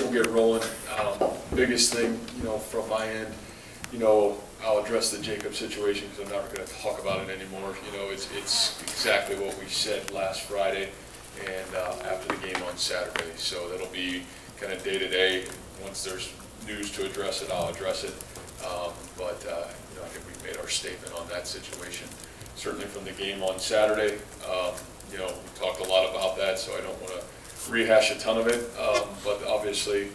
we'll get rolling. Biggest thing, from my end, I'll address the Jacob situation because I'm not going to talk about it anymore. It's exactly what we said last Friday and after the game on Saturday. So that'll be kind of day to day. Once there's news to address it, I'll address it. But I think we've made our statement on that situation. Certainly from the game on Saturday, we talked a lot about that, so I don't want to rehash a ton of it. But obviously,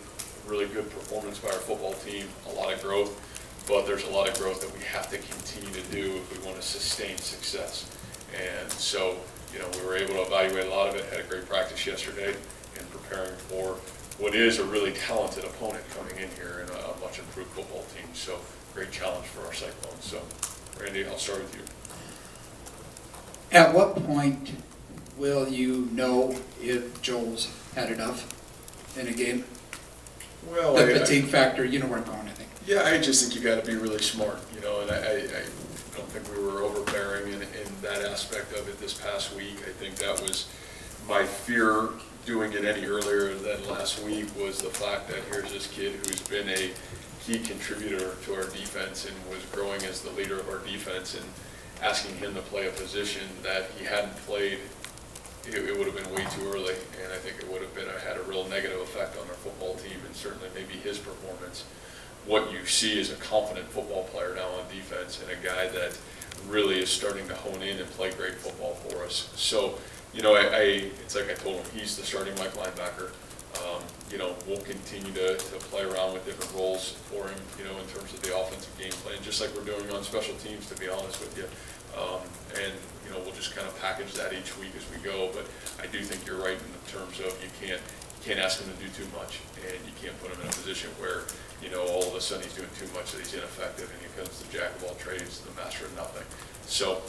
really good performance by our football team, a lot of growth. But there's a lot of growth that we have to continue to do if we want to sustain success. And so, we were able to evaluate a lot of it, had a great practice yesterday in preparing for what is a really talented opponent coming in here and a much improved football team. So, great challenge for our Cyclones. So, Randy, I'll start with you. At what point will you know if Joel's had enough in a game? Well, the fatigue factor, you know where I'm going, I think. Yeah, I just think you got to be really smart, and I don't think we were overbearing in that aspect of it this past week. I think that was my fear doing it any earlier than last week was the fact that here's this kid who's been a key contributor to our defense and was growing as the leader of our defense, and asking him to play a position that he hadn't played, it would have been way too early, and I think it would have had a real negative effect on our football team and certainly maybe his performance. What you see is a confident football player now on defense and a guy that really is starting to hone in and play great football for us. So, it's like I told him, he's the starting Mike linebacker. We'll continue to play around with different roles for him, in terms of the offensive game plan, just like we're doing on special teams, to be honest with you. We'll just kind of package that each week as we go. But I do think you're right in terms of you can't ask him to do too much, and you can't put him in a position where, all of a sudden he's doing too much that he's ineffective and he becomes the jack of all trades, the master of nothing. So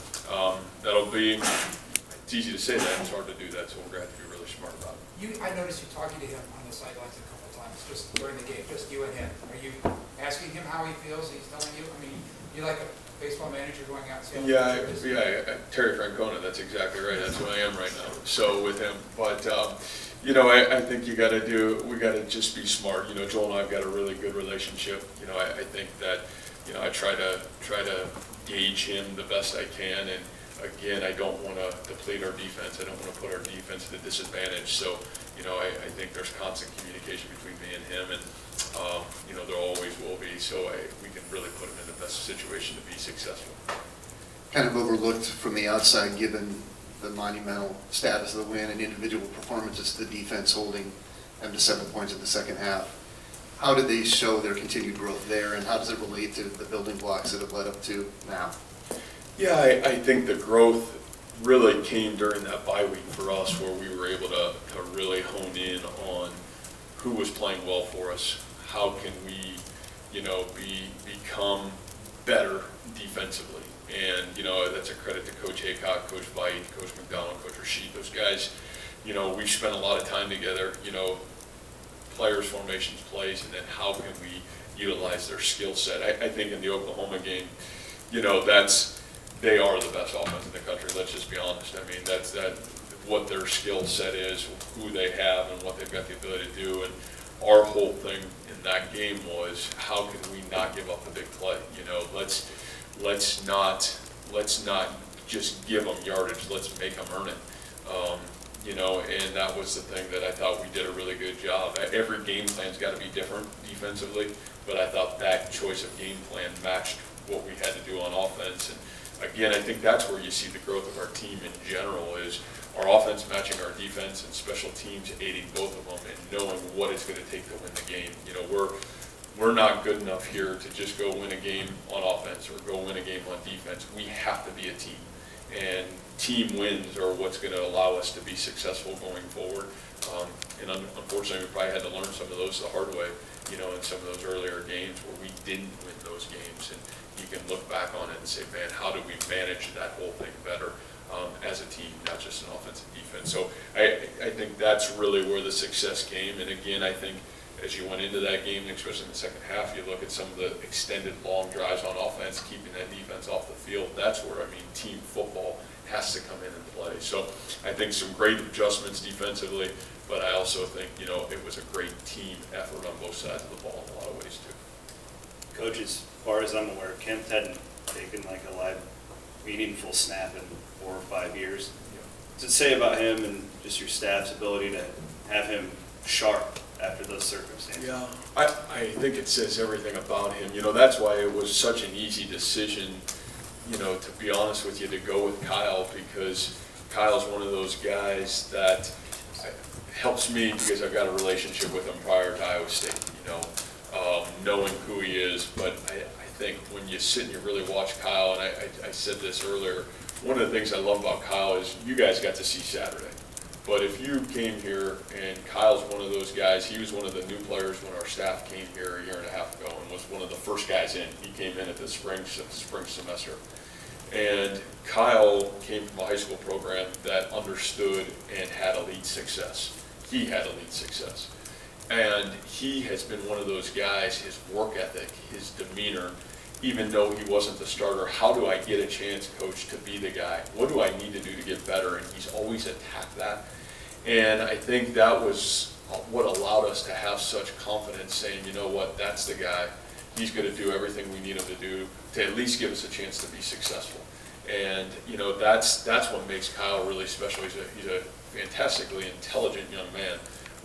that'll be, it's easy to say that, it's hard to do that, so we're going to have to be really smart about it. I noticed you talking to him on the sidelines a couple of times, just during the game, just you and him. Are you asking him how he feels? He's telling you? I mean, you like a baseball manager going out and saying, yeah, Terry Francona, that's exactly right. That's who I am right now. So with him, but I think we got to just be smart. Joel and I've got a really good relationship. I think that I try to gauge him the best I can, and again, I don't want to deplete our defense. I don't want to put our defense at a disadvantage. So, I think there's constant communication between me and him, and there always will be. So we can really put him in the best situation to be successful. Kind of overlooked from the outside, given the monumental status of the win and individual performances, the defense holding them to 7 points in the second half. How did they show their continued growth there, and how does it relate to the building blocks that have led up to now? Yeah, I think the growth really came during that bye week for us, where we were able to really hone in on who was playing well for us. How can we, become better defensively? And, that's a credit to Coach Haycock, Coach Veit, Coach McDonald, Coach Rashid, those guys. We've spent a lot of time together, players, formations, plays, and then how can we utilize their skill set. I think in the Oklahoma game, they are the best offense in the country. Let's just be honest. I mean, that's what their skill set is, who they have, and what they've got the ability to do. And our whole thing in that game was, how can we not give up the big play? Let's not just give them yardage. Let's make them earn it. And that was the thing that I thought we did a really good job. Every game plan's got to be different defensively, but I thought that choice of game plan matched what we had to do on offense. And again, I think that's where you see the growth of our team in general, is our offense matching our defense and special teams aiding both of them and knowing what it's going to take to win the game. We're not good enough here to just go win a game on offense or go win a game on defense. We have to be a team, and team wins are what's going to allow us to be successful going forward. And unfortunately, we probably had to learn some of those the hard way, in some of those earlier games where we didn't win those games. And you can look back on it and say, man, how do we manage that whole thing better as a team, not just an offensive defense? So I think that's really where the success came. And again, I think as you went into that game, especially in the second half, you look at some of the extended long drives on offense, keeping that defense off the field. That's where, team football has to come in and play. So I think some great adjustments defensively, but I also think, you know, it was a great team effort on both sides of the ball in a lot of ways too. Coach, as far as I'm aware, Kemp hadn't taken like a live, meaningful snap in 4 or 5 years. What does it say about him and just your staff's ability to have him sharp after those circumstances? Yeah, I think it says everything about him. You know, that's why it was such an easy decision, you know, to be honest with you, to go with Kyle, because Kyle's one of those guys that helps me because I've got a relationship with him prior to Iowa State, you know, knowing who he is. But I think when you sit and you really watch Kyle, and I said this earlier, one of the things I love about Kyle is you guys got to see Saturday. But if you came here, and Kyle's one of those guys, he was one of the new players when our staff came here a year and a half ago and was one of the first guys in. He came in at the spring semester. And Kyle came from a high school program that understood and had elite success. He had elite success. And he has been one of those guys, his work ethic, his demeanor, even though he wasn't the starter, how do I get a chance, coach, to be the guy? What do I need to do to get better? And he's always attacked that. And I think that was what allowed us to have such confidence saying, you know what, that's the guy. He's going to do everything we need him to do to at least give us a chance to be successful. And, you know, that's what makes Kyle really special. He's a fantastically intelligent young man,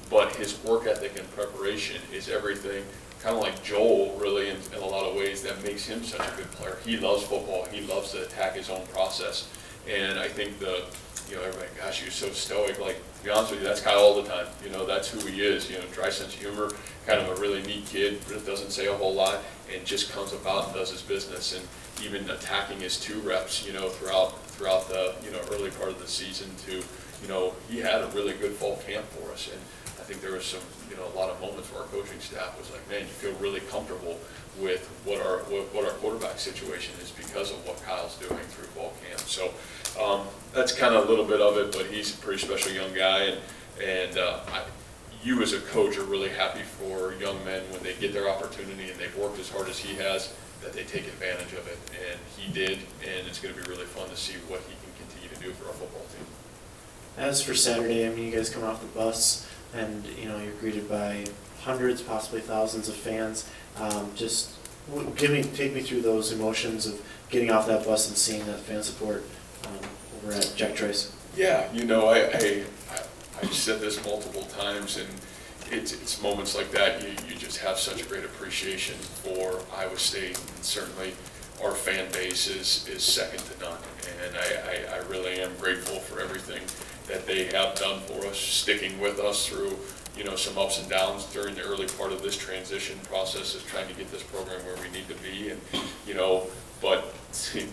but his work ethic and preparation is everything, kind of like Joel, really, in a lot of ways, that makes him such a good player. He loves football. He loves to attack his own process. And I think you know, everybody, gosh, he was so stoic. Like, to be honest with you, that's Kyle all the time. You know, that's who he is. You know, dry sense of humor, kind of a really neat kid, but doesn't say a whole lot, and just comes about and does his business. And even attacking his 2 reps, you know, throughout the, you know, early part of the season to, you know, he had a really good fall camp for us. And I think there was some, you know, a lot of moments where our coaching staff was like, man, you feel really comfortable with what our quarterback situation is because of what Kyle's doing through fall camp. So that's kind of a little bit of it, but he's a pretty special young guy. And you as a coach are really happy for young men when they get their opportunity and they've worked as hard as he has, that they take advantage of it. And he did, and it's going to be really fun to see what he can continue to do for our football team. As for Saturday, I mean, you guys come off the bus and, you know, you're greeted by hundreds, possibly thousands of fans. Just take me through those emotions of getting off that bus and seeing that fan support over at Jack Trice. Yeah, you know, I've said this multiple times, and it's moments like that you just have such a great appreciation for Iowa State, and certainly our fan base is second to none. And I really am grateful for everything that they have done for us, sticking with us through, you know, some ups and downs during the early part of this transition process of trying to get this program where we need to be. And, you know, but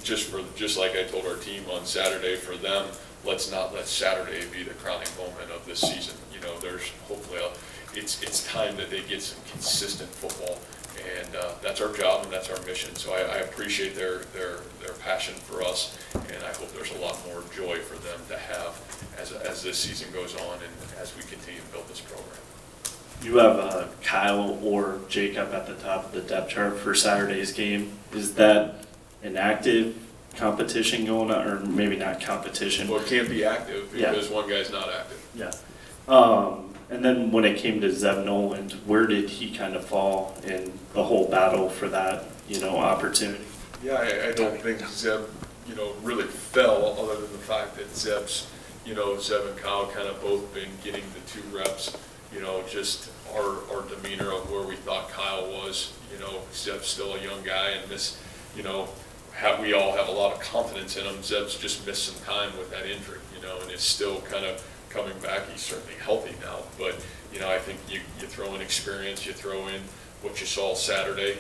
just like I told our team on Saturday, for them, let's not let Saturday be the crowning moment of this season. You know, there's hopefully it's time that they get some consistent football, and that's our job and that's our mission. So I appreciate their passion for us, and I hope there's a lot more joy for them to have as this season goes on and as we continue to build this program. You have Kyle or Jacob at the top of the depth chart for Saturday's game. Is that an active competition going on, or maybe not competition? Well, it can't be active because one guy's not active. Yeah. And then when it came to Zeb Noland, where did he kind of fall in the whole battle for that, you know, opportunity? Yeah, I don't think Zeb, you know, really fell, other than the fact that Zeb and Kyle kind of both been getting the 2 reps. You know, just our demeanor of where we thought Kyle was. You know, Zeb's still a young guy, and we all have a lot of confidence in him. Zeb's just missed some time with that injury, you know, and is still kind of coming back. He's certainly healthy now, but, you know, I think you throw in experience, you throw in what you saw Saturday,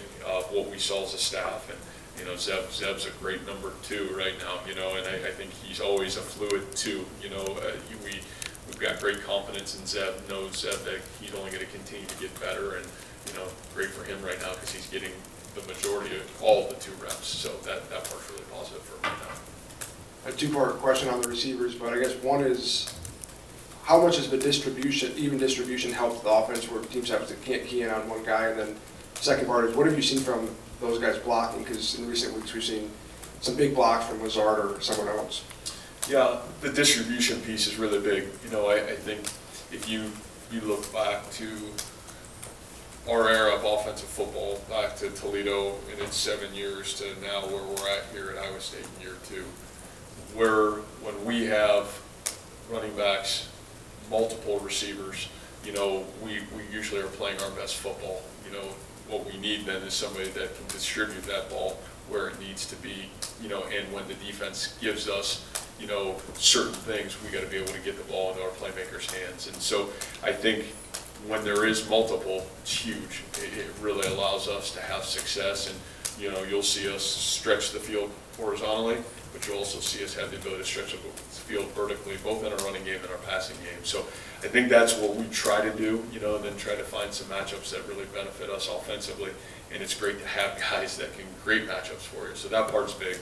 what we saw as a staff, and, you know, Zeb's a great number 2 right now, you know, and I think he's always a fluid 2, you know. We've got great confidence in Zeb, knows Zeb that he's only going to continue to get better, and, you know, great for him right now because he's getting the majority of all of the 2 reps, so that part's really positive for him right now. A 2-part question on the receivers, but I guess one is, how much has the even distribution helped the offense where teams can't key in on one guy? And then the second part is, what have you seen from those guys blocking? Because in recent weeks we've seen some big blocks from Lazard or someone else. Yeah, the distribution piece is really big. You know, I think if you look back to our era of offensive football, back to Toledo in its 7 years to now where we're at here at Iowa State in year 2, where when we have running backs, multiple receivers, you know, we usually are playing our best football. You know, what we need then is somebody that can distribute that ball where it needs to be, you know, and when the defense gives us, you know, certain things, we got to be able to get the ball into our playmakers' hands. And so I think when there is multiple, it's huge. It really allows us to have success, and, you know, you'll see us stretch the field horizontally, but you'll also see us have the ability to stretch the field vertically, both in our running game and our passing game. So I think that's what we try to do, you know, and then try to find some matchups that really benefit us offensively. And it's great to have guys that can create matchups for you. So that part's big.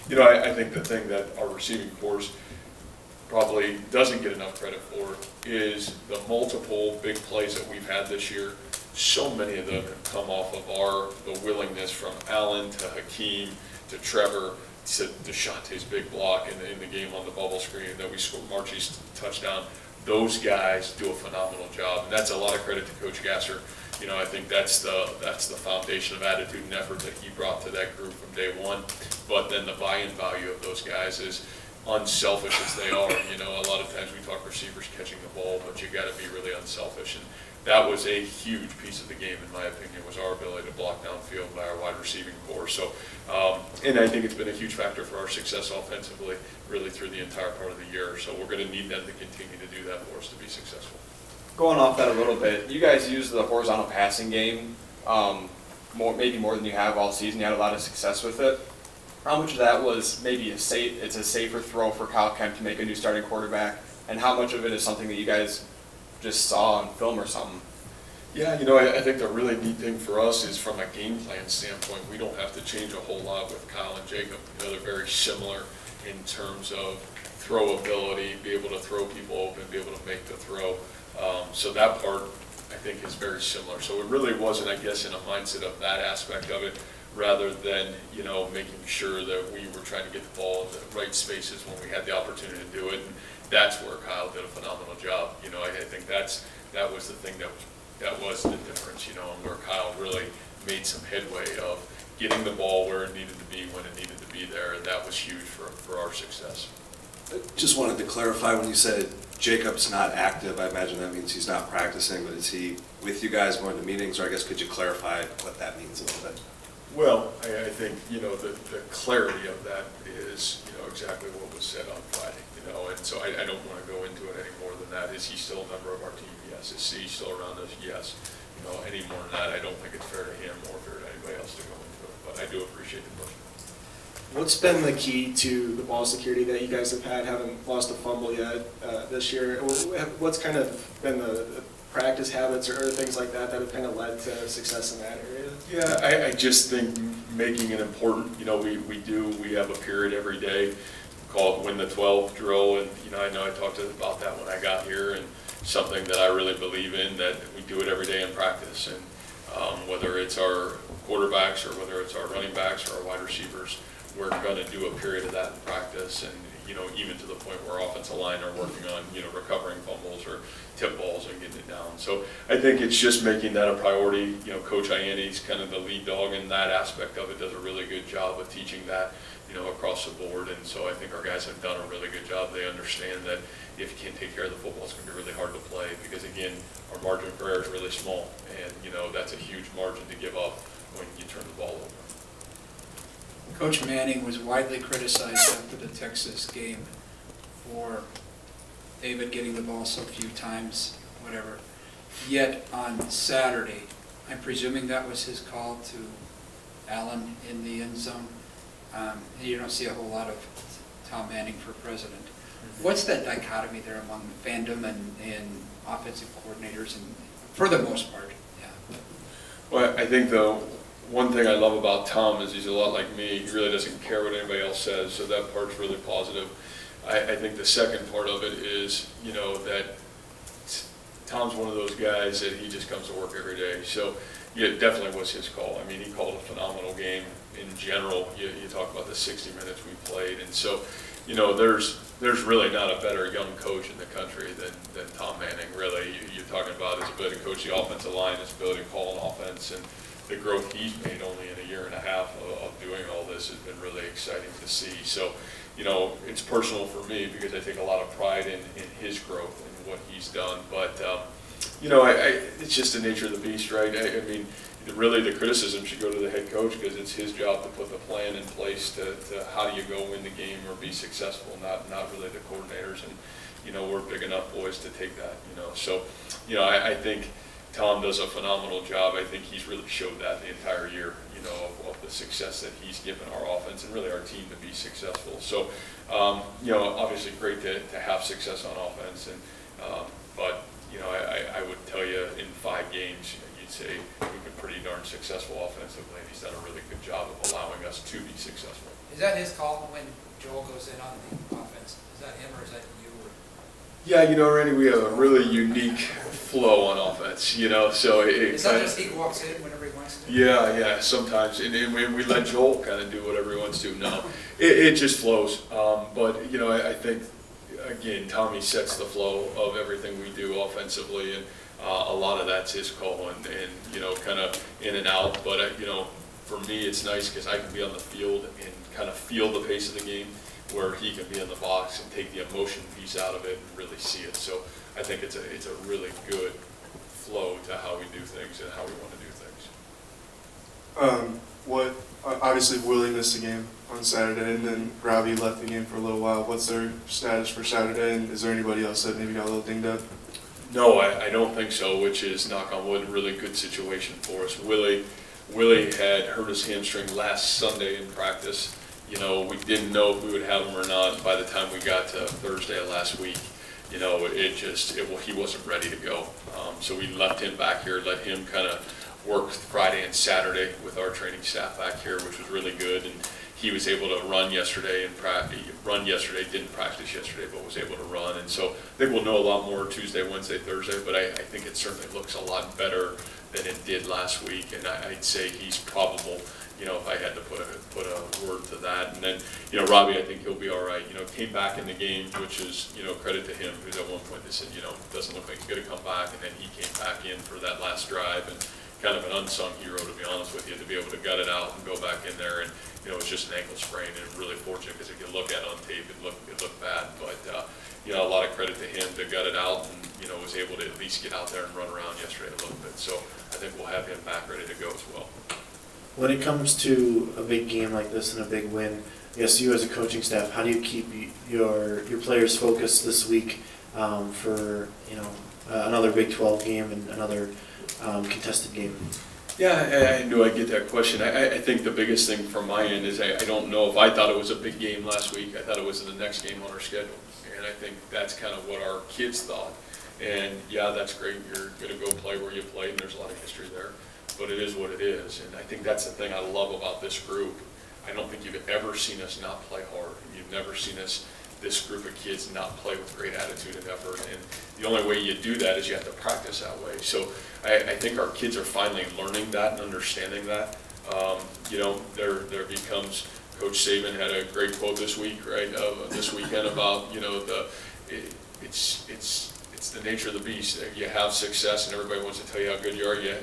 You know, I think the thing that our receiving corps probably doesn't get enough credit for is the multiple big plays that we've had this year. So many of them have come off of the willingness from Allen to Hakeem to Trevor to Deshaunte's big block in the game on the bubble screen that we scored Marchie's touchdown. Those guys do a phenomenal job, and that's a lot of credit to Coach Gasser. You know, I think that's the foundation of attitude and effort that he brought to that group from day one. But then the buy-in value of those guys is unselfish as they are. You know, a lot of times we talk receivers catching the ball, but you got to be really unselfish. And that was a huge piece of the game, in my opinion, was our ability to block downfield by our wide receiving core. So, and I think it's been a huge factor for our success offensively, really through the entire part of the year. So we're going to need them to continue to do that for us to be successful. Going off that a little bit, you guys use the horizontal passing game maybe more than you have all season. You had a lot of success with it. How much of that was maybe it's a safer throw for Kyle Kemp to make a new starting quarterback, and how much of it is something that you guys just saw on film or something? Yeah, you know, I think the really neat thing for us is from a game plan standpoint, we don't have to change a whole lot with Kyle and Jacob. You know, they're very similar in terms of throw ability, be able to throw people open, be able to make the throw. So that part, I think, is very similar. So it really wasn't, I guess, in a mindset of that aspect of it, rather than, you know, making sure that we were trying to get the ball in the right spaces when we had the opportunity to do it. And that's where Kyle did a phenomenal job. You know, I think that was the thing that was the difference, you know, and where Kyle really made some headway of getting the ball where it needed to be when it needed to be there, and that was huge for our success. Just wanted to clarify, when you said Jacob's not active, I imagine that means he's not practicing, but is he with you guys going to meetings, or I guess could you clarify what that means a little bit? Well, I think, you know, the clarity of that is, you know, exactly what was said on Friday, you know, and so I don't want to go into it any more than that. Is he still a member of our team? Yes. Is he still around us? Yes. You know, any more than that, I don't think it's fair to him or fair to anybody else to go into it, but I do appreciate the question. What's been the key to the ball security that you guys have had? Haven't lost a fumble yet this year. What's kind of been the practice habits or things like that that have kind of led to success in that area? Yeah, I just think making it important. You know, we have a period every day called Win the 12 drill, and you know I talked about that when I got here, and something that I really believe in, that we do it every day in practice, and whether it's our quarterbacks or whether it's our running backs or our wide receivers, we're going to do a period of that in practice, and you know, even to the point where offensive line are working on, you know, recovering fumbles or tip balls and getting it down. So I think it's just making that a priority. You know, Coach Ianni's kind of the lead dog in that aspect of it, does a really good job of teaching that, you know, across the board. And so I think our guys have done a really good job. They understand that if you can't take care of the football, it's going to be really hard to play, because again, our margin for error is really small, and you know, that's a huge margin to give up when you turn the ball over. Coach Manning was widely criticized after the Texas game for David getting the ball so few times, whatever. Yet on Saturday, I'm presuming that was his call to Allen in the end zone. You don't see a whole lot of Tom Manning for president. What's that dichotomy there among fandom and offensive coordinators, and for the most part? Yeah. Well, I think though, one thing I love about Tom is he's a lot like me. He really doesn't care what anybody else says, so that part's really positive. I think the second part of it is, you know, that Tom's one of those guys that he just comes to work every day. So yeah, it definitely was his call. I mean, he called a phenomenal game in general. You talk about the 60 minutes we played, and so you know, there's really not a better young coach in the country than Tom Manning, really. You're talking about his ability to coach the offensive line, his ability to call an offense, and the growth he's made only in a year and a half of doing all this has been really exciting to see. So, you know, it's personal for me because I take a lot of pride in his growth and what he's done. But, you know, it's just the nature of the beast, right? I mean, really the criticism should go to the head coach because it's his job to put the plan in place to how do you go win the game or be successful, not really the coordinators. And, you know, we're big enough boys to take that, you know. So, you know, I think Tom does a phenomenal job. I think he's really showed that the entire year, you know, of the success that he's given our offense and really our team to be successful. So, you know, obviously great to have success on offense, and but, you know, I would tell you in 5 games, you'd say we've been pretty darn successful offensively, and he's done a really good job of allowing us to be successful. Is that his call when Joel goes in on the offense? Is that him or is that you? Yeah, you know, Randy, we have a really unique flow on offense, you know, so Is that just he walks in whenever he wants to? Yeah, sometimes, and we let Joel kind of do whatever he wants to. No, it just flows. But, you know, I think, again, Tommy sets the flow of everything we do offensively, and a lot of that's his call, and you know, kind of in and out. But, you know, for me, it's nice because I can be on the field and kind of feel the pace of the game, where he can be in the box and take the emotion piece out of it and really see it. So I think it's a really good flow to how we do things and how we want to do things. Obviously Willie missed the game on Saturday, and then Robbie left the game for a little while. What's their status for Saturday, and is there anybody else that maybe got a little dinged up? No, I don't think so, which is, knock on wood, a really good situation for us. Willie had hurt his hamstring last Sunday in practice. You know, we didn't know if we would have him or not. By the time we got to Thursday of last week, you know, he wasn't ready to go. So we left him back here, let him kind of work Friday and Saturday with our training staff back here, which was really good. And he was able to run yesterday didn't practice yesterday, but was able to run. And so I think we'll know a lot more Tuesday, Wednesday, Thursday, but I think it certainly looks a lot better than it did last week. And I'd say he's probable, you know, if I had to put a word to that. And then, you know, Robbie, I think he'll be all right. You know, came back in the game, which is, you know, credit to him, because at one point they said, you know, it doesn't look like he's going to come back. And then he came back in for that last drive, and kind of an unsung hero, to be honest with you, to be able to gut it out and go back in there. And, you know, it's just an ankle sprain, and really fortunate, because if you look at it on tape, it looked bad. But, you know, a lot of credit to him to gut it out, and, you know, was able to at least get out there and run around yesterday a little bit. So I think we'll have him back ready to go as well. When it comes to a big game like this and a big win, I guess you as a coaching staff, how do you keep your players focused this week for, you know, another Big 12 game and another contested game? Yeah, I knew I'd get that question. I think the biggest thing from my end is I don't know if I thought it was a big game last week. I thought it was the next game on our schedule. And I think that's kind of what our kids thought. And yeah, that's great. You're going to go play where you played, and there's a lot of history there. But it is what it is. And I think that's the thing I love about this group. I don't think you've ever seen us not play hard. You've never seen this group of kids not play with great attitude and effort. And the only way you do that is you have to practice that way. So I think our kids are finally learning that and understanding that. You know, there becomes, Coach Saban had a great quote this week, right, this weekend about, you know, it's the nature of the beast. You have success and everybody wants to tell you how good you are. You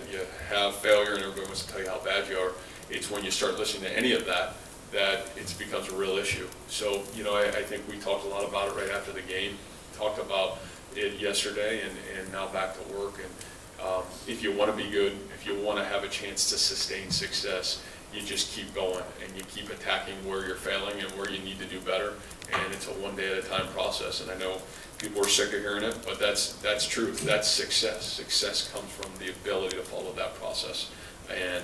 have failure and everybody wants to tell you how bad you are. It's when you start listening to any of that it becomes a real issue. So, you know, I think we talked a lot about it right after the game. Talked about it yesterday and now back to work. And if you want to be good, if you want to have a chance to sustain success, you just keep going and you keep attacking where you're failing and where you need to do better. And it's a one day at a time process. And I know people are sick of hearing it, but that's truth. That's success. Success comes from the ability to follow that process. And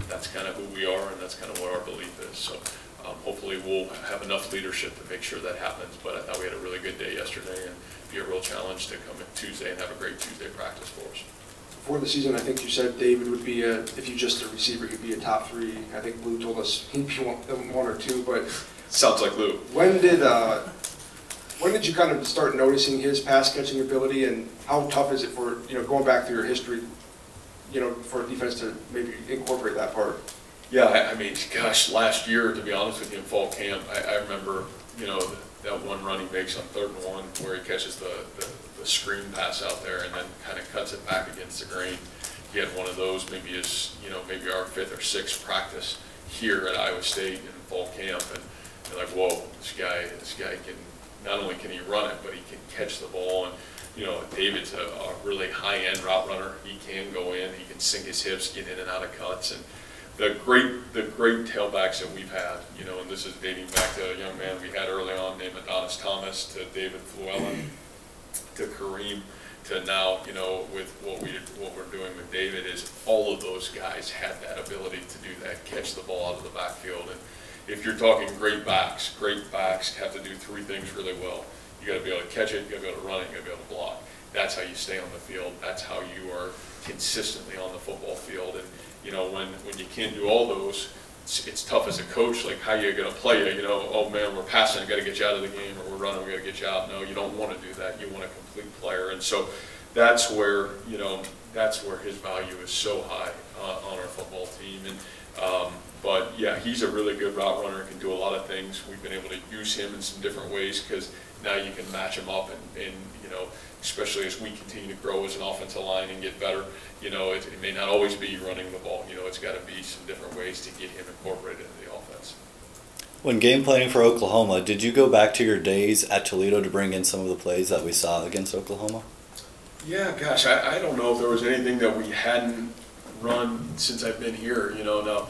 that's kind of who we are, and that's kind of what our belief is. So hopefully we'll have enough leadership to make sure that happens. But I thought we had a really good day yesterday, and be a real challenge to come in Tuesday and have a great Tuesday practice for us. Before the season, I think you said David would be, if you just a receiver, he'd be a top 3. I think Lou told us he'd be one or 2, but... Sounds like Lou. When did you kind of start noticing his pass catching ability, and how tough is it for, you know, going back through your history, you know, for a defense to maybe incorporate that part? Yeah, I mean, gosh, last year, to be honest with you, in fall camp, I remember, you know, that one run he makes on 3rd and 1 where he catches the screen pass out there and then kind of cuts it back against the grain. He had one of those maybe maybe our 5th or 6th practice here at Iowa State in fall camp, and they're like, whoa, this guy can, not only can he run it, but he can catch the ball. And David's a really high-end route runner. He can go in, he can sink his hips, get in and out of cuts, and the great tailbacks that we've had, and this is dating back to a young man we had early on named Adonis Thomas, to David Fluellen, to Kareem, to now, with what we're doing with David, is all of those guys had that ability to do that, catch the ball out of the backfield. And if you're talking great backs have to do 3 things really well. You got to be able to catch it, you got to be able to run it, you got to be able to block. That's how you stay on the field. That's how you are consistently on the football field. And when you can't do all those, it's tough as a coach. Like, how you going to play you? Oh man, we're passing, got to get you out of the game, or we're running, we got to get you out. No, you don't want to do that. You want a complete player. And so that's where his value is so high on our football team. And but yeah, he's a really good route runner. Can do a lot of things. We've been able to use him in some different ways because now you can match him up, and especially as we continue to grow as an offensive line and get better, it may not always be running the ball. It's got to be some different ways to get him incorporated into the offense. When game planning for Oklahoma, did you go back to your days at Toledo to bring in some of the plays that we saw against Oklahoma? Yeah, gosh, I don't know if there was anything that we hadn't run since I've been here. Now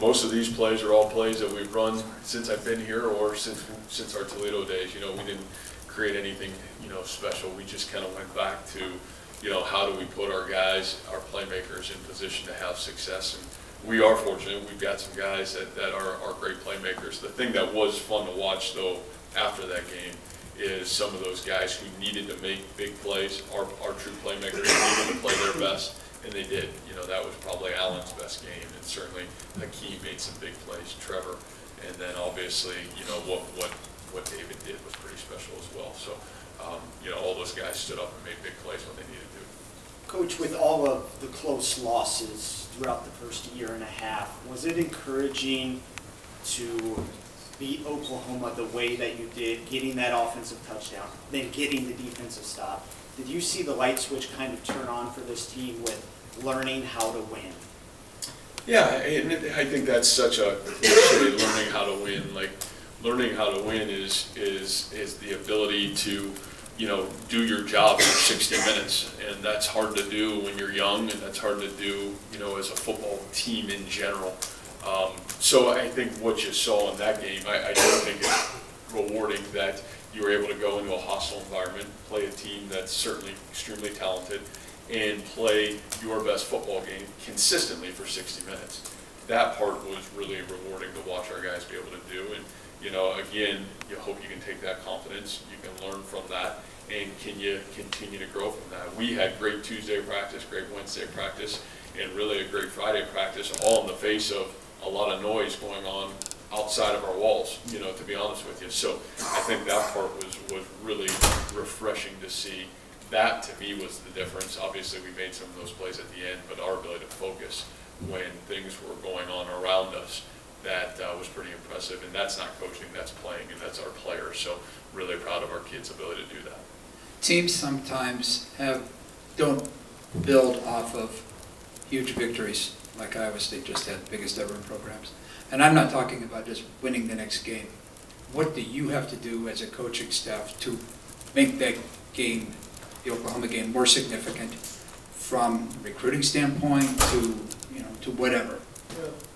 most of these plays are all plays that we've run since I've been here or since our Toledo days. We didn't create anything special. We just kind of went back to how do we put our guys, our playmakers, in position to have success. And we are fortunate. We've got some guys that are great playmakers. The thing that was fun to watch, though, after that game is some of those guys who needed to make big plays, our true playmakers needed to play their best, and they did. That was probably Allen's best game, and certainly Hakeem made some big plays, Trevor, and then obviously, what David did was pretty special as well. So, all those guys stood up and made big plays when they needed to. Coach, with all of the close losses throughout the first year and a half, was it encouraging to beat Oklahoma the way that you did, getting that offensive touchdown, then getting the defensive stop? Did you see the light switch kind of turn on for this team with learning how to win? Yeah, and I think that's such a cliche, learning how to win. Like, learning how to win is the ability to do your job for 60 minutes, and that's hard to do when you're young, and that's hard to do as a football team in general. So I think what you saw in that game, I do think it's rewarding that you were able to go into a hostile environment, play a team that's certainly extremely talented, and play your best football game consistently for 60 minutes. That part was really rewarding to watch our guys be able to do. And again, you hope you can take that confidence, you can learn from that, and can you continue to grow from that. We had great Tuesday practice, great Wednesday practice, and really a great Friday practice, all in the face of a lot of noise going on outside of our walls, to be honest with you. So I think that part was really refreshing to see. That, to me, was the difference. Obviously, we made some of those plays at the end, but our ability to focus when things were going on around us, that was pretty impressive. And that's not coaching, that's playing, and that's our players. So really proud of our kids' ability to do that. Teams sometimes don't build off of huge victories like Iowa State just had, biggest ever in programs. And I'm not talking about just winning the next game. What do you have to do as a coaching staff to make that game, the Oklahoma game, more significant from a recruiting standpoint to whatever?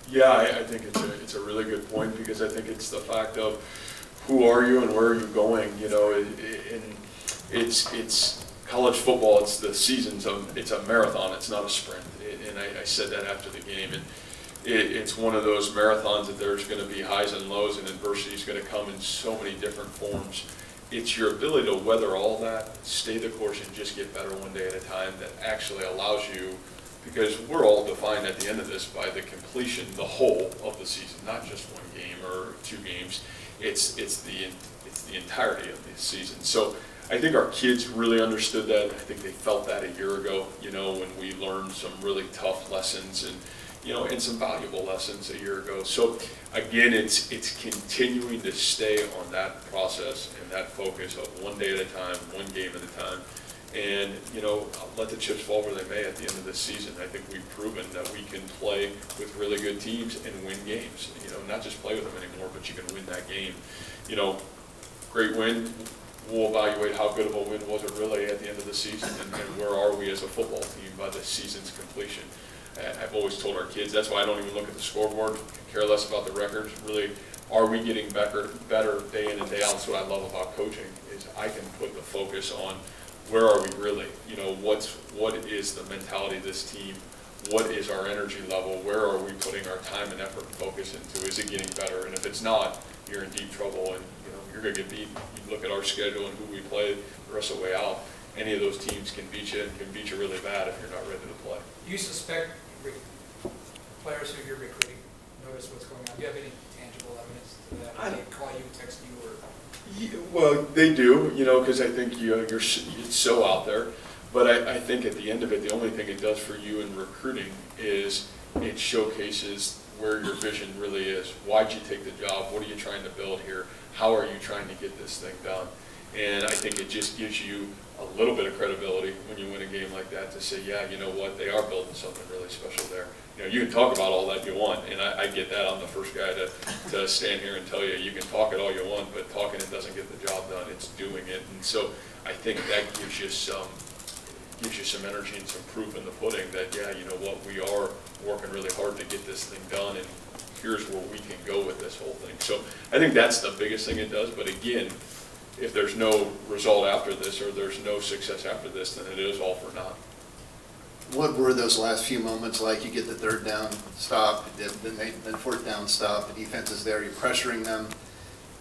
Yeah, I think it's a really good point, because I think it's the fact of who are you and where are you going. And it's college football. It's the seasons of, it's a marathon. It's not a sprint. And I said that after the game. And it's one of those marathons that there's going to be highs and lows, and adversity is going to come in so many different forms. It's your ability to weather all that, stay the course, and just get better one day at a time that actually allows you, because we're all defined at the end of this by the completion, the whole of the season, not just one game or 2 games. It's the entirety of the season. So I think our kids really understood that. I think they felt that a year ago, when we learned some really tough lessons. And and some valuable lessons a year ago. So again, it's continuing to stay on that process and that focus of one day at a time, one game at a time. And, let the chips fall where they may at the end of this season. I think we've proven that we can play with really good teams and win games. Not just play with them anymore, but you can win that game. Great win. We'll evaluate how good of a win was it really at the end of the season, and where are we as a football team by the season's completion. I've always told our kids, that's why I don't even look at the scoreboard, care less about the records. Really, are we getting better day in and day out? That's what I love about coaching, is I can put the focus on where are we really? What is the mentality of this team? What is our energy level? Where are we putting our time and effort and focus into? Is it getting better? And if it's not, you're in deep trouble, and you're going to get beat. You look at our schedule and who we play the rest of the way out. Any of those teams can beat you, and can beat you really bad if you're not ready to play. Do you suspect players who you're recruiting notice what's going on? Do you have any tangible evidence to that? I They don't- call you, text you, or? Well, they do, because I think it's so out there. But I think at the end of it, the only thing it does for you in recruiting is it showcases where your vision really is. Why'd you take the job? What are you trying to build here? How are you trying to get this thing done? And I think it just gives you a little bit of credibility when you win a game like that to say, yeah, you know what, they are building something really special there. You can talk about all that you want, and I get that. I'm the first guy to stand here and tell you, you can talk it all you want, but talking it doesn't get the job done. It's doing it. And so I think that gives you some energy and some proof in the pudding that, yeah, you know what, we are working really hard to get this thing done, and here's where we can go with this whole thing. So I think that's the biggest thing it does. But again, if there's no result after this, or there's no success after this, then it is all for naught. What were those last few moments like? You get the third down stop, then fourth down stop, the defense is there, you're pressuring them.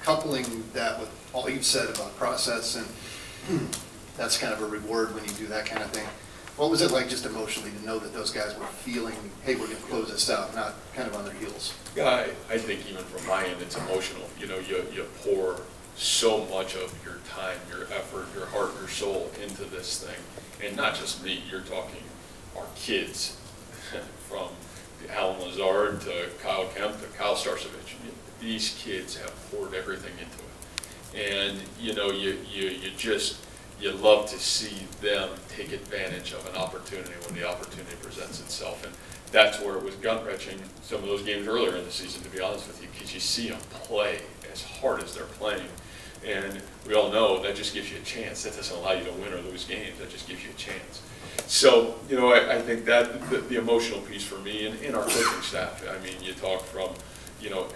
Coupling that with all you've said about process, and that's kind of a reward when you do that kind of thing. What was it like just emotionally to know that those guys were feeling, hey, we're going to close this out, not kind of on their heels? Yeah, I think even from my end, it's emotional. You pour so much of your time, your effort, your heart, your soul into this thing. And not just me, you're talking our kids, from Alan Lazard to Kyle Kemp to Kyle Starcevich. These kids have poured everything into it. And, you love to see them take advantage of an opportunity when the opportunity presents itself. And that's where it was gut-wrenching some of those games earlier in the season, to be honest with you, because you see them play as hard as they're playing. And we all know that just gives you a chance. That doesn't allow you to win or lose games. That just gives you a chance. So, I think that the emotional piece for me and our coaching staff, I mean, you talk from,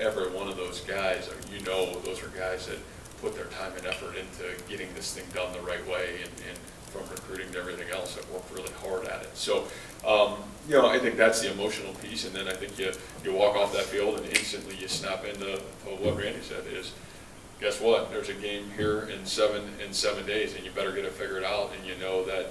every one of those guys, those are guys that put their time and effort into getting this thing done the right way, and from recruiting to everything else, have worked really hard at it. So, I think that's the emotional piece, and then I think you walk off that field and instantly you snap into what Randy said is, guess what? There's a game here in seven days, and you better get it figured out, and you know that,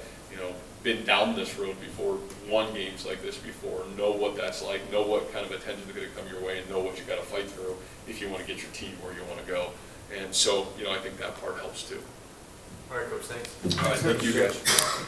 been down this road before, won games like this before, know what that's like, know what kind of attention is going to come your way, and know what you got to fight through if you want to get your team where you want to go. And so, I think that part helps too. All right, Coach, thanks. All right, thank you guys.